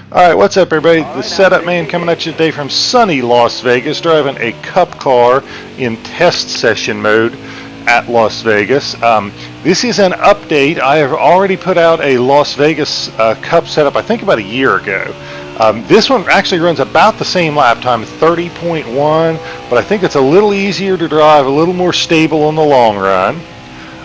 Alright, what's up everybody? The Setup Man coming at you today from sunny Las Vegas, driving a Cup car in test session mode at Las Vegas. This is an update. I have already put out a Las Vegas Cup setup, I think about a year ago. This one actually runs about the same lap time, 30.1, but I think it's a little easier to drive, a little more stable in the long run.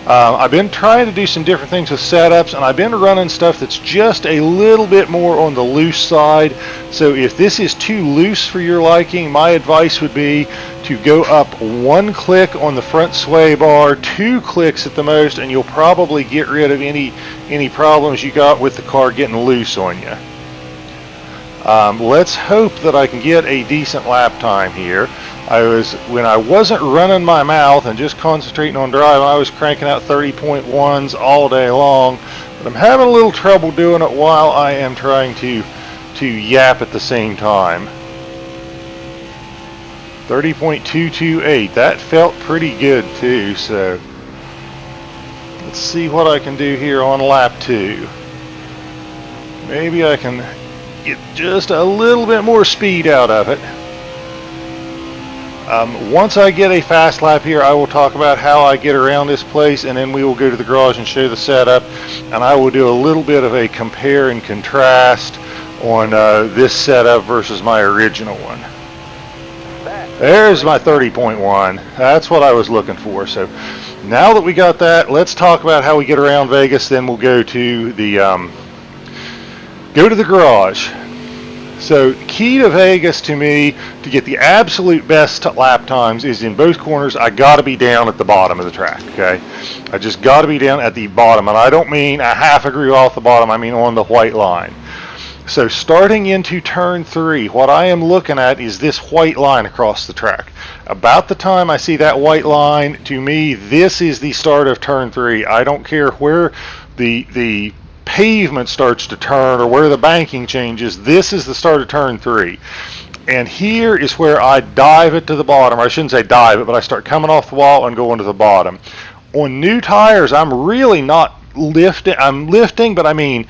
I've been trying to do some different things with setups, and I've been running stuff that's just a little bit more on the loose side. So if this is too loose for your liking, my advice would be to go up one click on the front sway bar, 2 clicks at the most, and you'll probably get rid of any problems you got with the car getting loose on you. Let's hope that I can get a decent lap time here. When I wasn't running my mouth and just concentrating on driving, I was cranking out 30.1s all day long, but I'm having a little trouble doing it while I am trying to yap at the same time. 30.228, that felt pretty good too, so let's see what I can do here on lap 2. Maybe I can get just a little bit more speed out of it. Once I get a fast lap here, I will talk about how I get around this place, and then we will go to the garage and show the setup, and I will do a little bit of a compare and contrast on this setup versus my original one. There's my 30.1. That's what I was looking for. So now that we got that, let's talk about how we get around Vegas. Then we'll go to the garage. So key to Vegas to me, to get the absolute best lap times, is in both corners I got to be down at the bottom of the track, okay? I just got to be down at the bottom, and I don't mean a half a groove off the bottom, I mean on the white line. So starting into turn 3, what I am looking at is this white line across the track. About the time I see that white line, to me, this is the start of turn 3. I don't care where the pavement starts to turn or where the banking changes. This is the start of turn 3, and here is where I dive it to the bottom. Or I shouldn't say dive it, but I start coming off the wall and going to the bottom. On new tires, I'm really not lifting. I'm lifting, but I mean,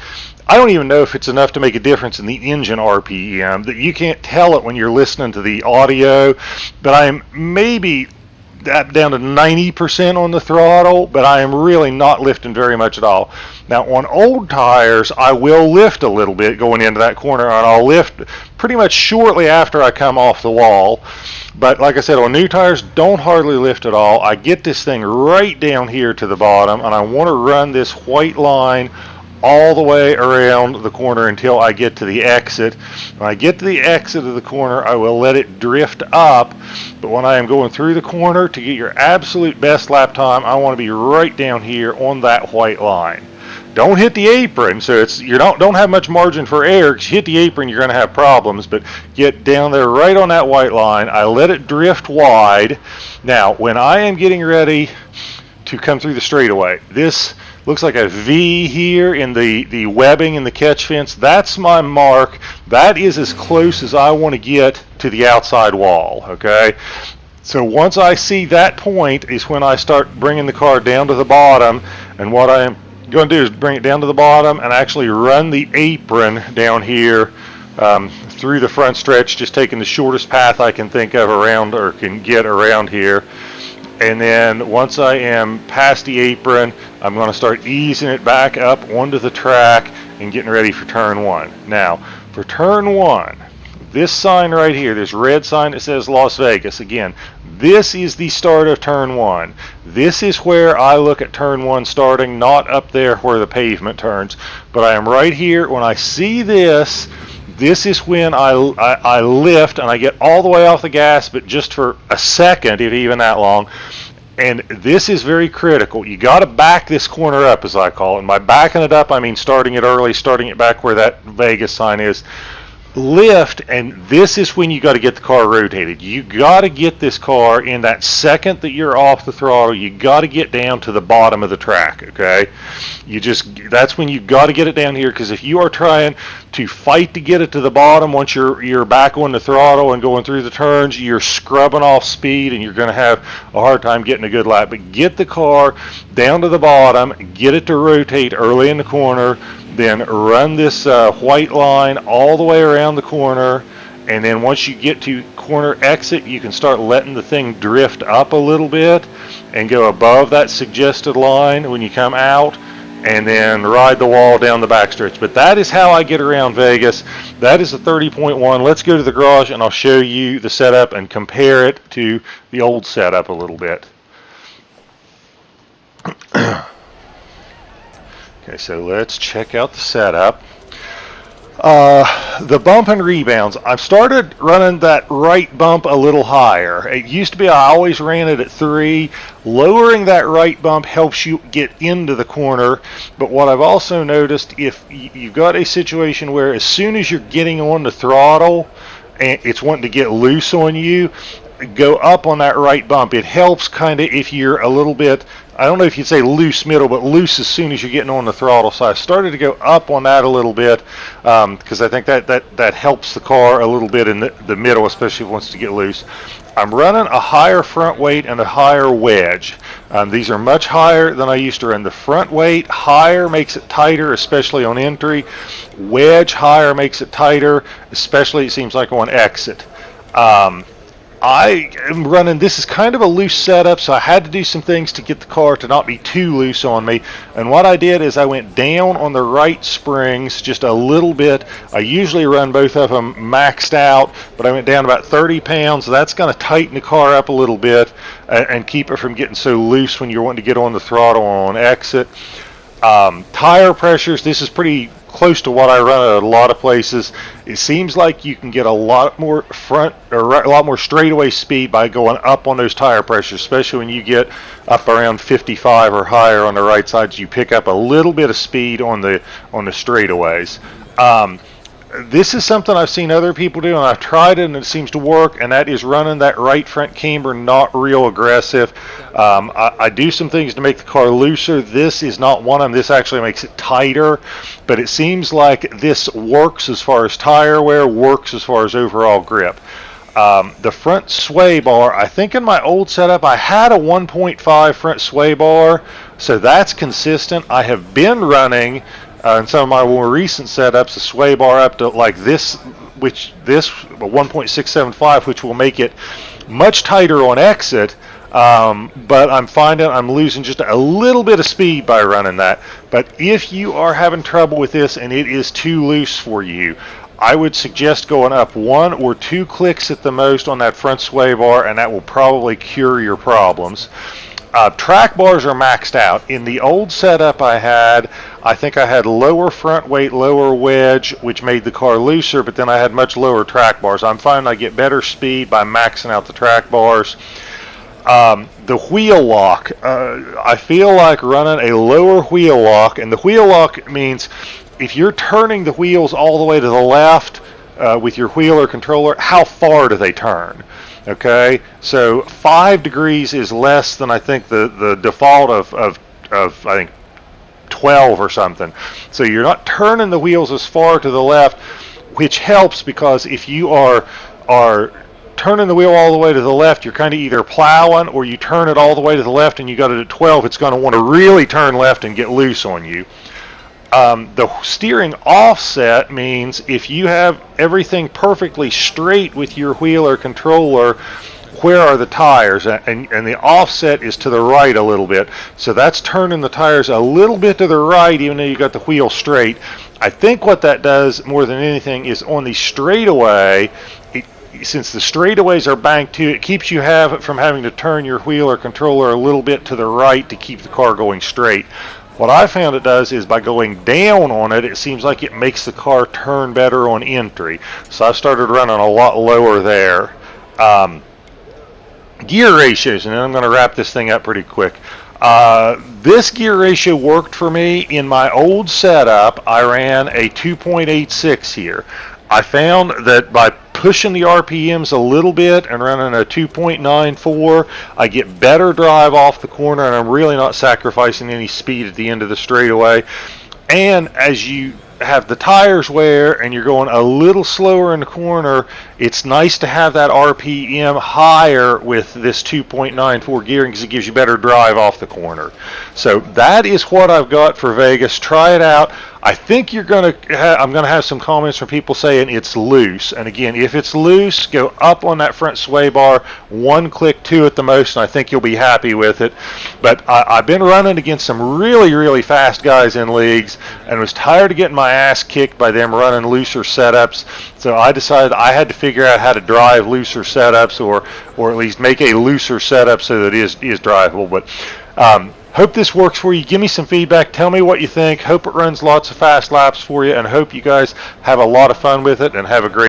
I don't even know if it's enough to make a difference in the engine RPM. That you can't tell it when you're listening to the audio, but I am maybe down to 90% on the throttle, but I am really not lifting very much at all. Now on old tires, I will lift a little bit going into that corner, and I'll lift pretty much shortly after I come off the wall. But like I said, on new tires, don't hardly lift at all. I get this thing right down here to the bottom, and I want to run this white line all the way around the corner until I get to the exit. When I get to the exit of the corner, I will let it drift up, but when I am going through the corner, to get your absolute best lap time, I want to be right down here on that white line. Don't hit the apron, so you don't have much margin for error. Because you hit the apron, you're going to have problems, but get down there right on that white line. I let it drift wide. Now, when I am getting ready to come through the straightaway, this looks like a V here in the webbing in the catch fence. That's my mark. That is as close as I want to get to the outside wall, okay? So once I see that point is when I start bringing the car down to the bottom, and what I am going to do is bring it down to the bottom and actually run the apron down here through the front stretch, just taking the shortest path I can think of around, or can get around here. And then once I am past the apron, I'm going to start easing it back up onto the track and getting ready for turn 1. Now, for turn 1, this sign right here, this red sign that says Las Vegas, again, this is the start of turn 1. This is where I look at turn 1 starting, not up there where the pavement turns. But I am right here. When I see this, this is when I lift, and I get all the way off the gas, but just for a second, if even that long. And this is very critical. You got to back this corner up, as I call it. And by backing it up, I mean starting it early, starting it back where that Vegas sign is. Lift, and this is when you got to get the car rotated. You got to get this car in that second that you're off the throttle. You got to get down to the bottom of the track, okay? That's when you got to get it down here, because if you are trying to fight to get it to the bottom once you're back on the throttle and going through the turns, you're scrubbing off speed and you're going to have a hard time getting a good lap. But get the car down to the bottom, get it to rotate early in the corner, then run this white line all the way around the corner, and then once you get to corner exit, you can start letting the thing drift up a little bit and go above that suggested line when you come out, and then ride the wall down the backstretch. But that is how I get around Vegas. That is a 30.1. Let's go to the garage and I'll show you the setup and compare it to the old setup a little bit. Okay, so let's check out the setup. The bump and rebounds. I've started running that right bump a little higher. It used to be I always ran it at 3. Lowering that right bump helps you get into the corner. But what I've also noticed, if you've got a situation where as soon as you're getting on the throttle and it's wanting to get loose on you, go up on that right bump. It helps kind of if you're a little bit, I don't know if you'd say loose middle, but loose as soon as you're getting on the throttle. So I started to go up on that a little bit because I think that helps the car a little bit in the middle, especially if it wants to get loose. I'm running a higher front weight and a higher wedge. These are much higher than I used to run. The front weight higher makes it tighter, especially on entry. Wedge higher makes it tighter, especially it seems like on exit. I am running, this is kind of a loose setup, so I had to do some things to get the car to not be too loose on me. And what I did is I went down on the right springs just a little bit. I usually run both of them maxed out, but I went down about 30 pounds. That's going to tighten the car up a little bit and keep it from getting so loose when you're wanting to get on the throttle on exit. Tire pressures, this is pretty close to what I run at a lot of places. It seems like you can get a lot more a lot more straightaway speed by going up on those tire pressures, especially when you get up around 55 or higher on the right side. You pick up a little bit of speed on the straightaways. This is something I've seen other people do, and I've tried it, and it seems to work, and that is running that right front camber not real aggressive. I do some things to make the car looser. This is not one of them. This actually makes it tighter, but it seems like this works as far as tire wear, works as far as overall grip. The front sway bar, I think in my old setup, I had a 1.5 front sway bar, so that's consistent. I have been running in some of my more recent setups, the sway bar up to like this, which this 1.675, which will make it much tighter on exit. But I'm finding I'm losing just a little bit of speed by running that. But if you are having trouble with this and it is too loose for you, I would suggest going up 1 or 2 clicks at the most on that front sway bar, and that will probably cure your problems. Track bars are maxed out. In the old setup I think I had lower front weight, lower wedge, which made the car looser, but then I had much lower track bars. I'm finding I get better speed by maxing out the track bars. The wheel lock, I feel like running a lower wheel lock, and the wheel lock means if you're turning the wheels all the way to the left with your wheeler controller, how far do they turn? Okay, so 5 degrees is less than I think the default of I think 12 or something. So you're not turning the wheels as far to the left, which helps because if you are turning the wheel all the way to the left, you're kind of either plowing or you turn it all the way to the left and you got it at 12, it's going to want to really turn left and get loose on you. The steering offset means if you have everything perfectly straight with your wheeler controller, where are the tires? And the offset is to the right a little bit. So that's turning the tires a little bit to the right even though you got the wheel straight. I think what that does more than anything is on the straightaway, since the straightaways are banked too, it keeps you from having to turn your wheeler controller a little bit to the right to keep the car going straight. What I found it does is by going down on it, it seems like it makes the car turn better on entry. So I started running a lot lower there. Gear ratios, and then I'm going to wrap this thing up pretty quick. This gear ratio worked for me. In my old setup, I ran a 2.86 here. I found that by pushing the RPMs a little bit and running a 2.94, I get better drive off the corner, and I'm really not sacrificing any speed at the end of the straightaway. And as have the tires wear and you're going a little slower in the corner, it's nice to have that RPM higher with this 2.94 gearing because it gives you better drive off the corner. So that is what I've got for Vegas. Try it out. I think I'm going to have some comments from people saying it's loose. And again, if it's loose, go up on that front sway bar, one click, two at the most, and I think you'll be happy with it. But I've been running against some really, really fast guys in leagues and was tired of getting my ass kicked by them running looser setups. So I decided I had to figure out how to drive looser setups or at least make a looser setup so that it is drivable. But hope this works for you. Give me some feedback. Tell me what you think. Hope it runs lots of fast laps for you, and hope you guys have a lot of fun with it and have a great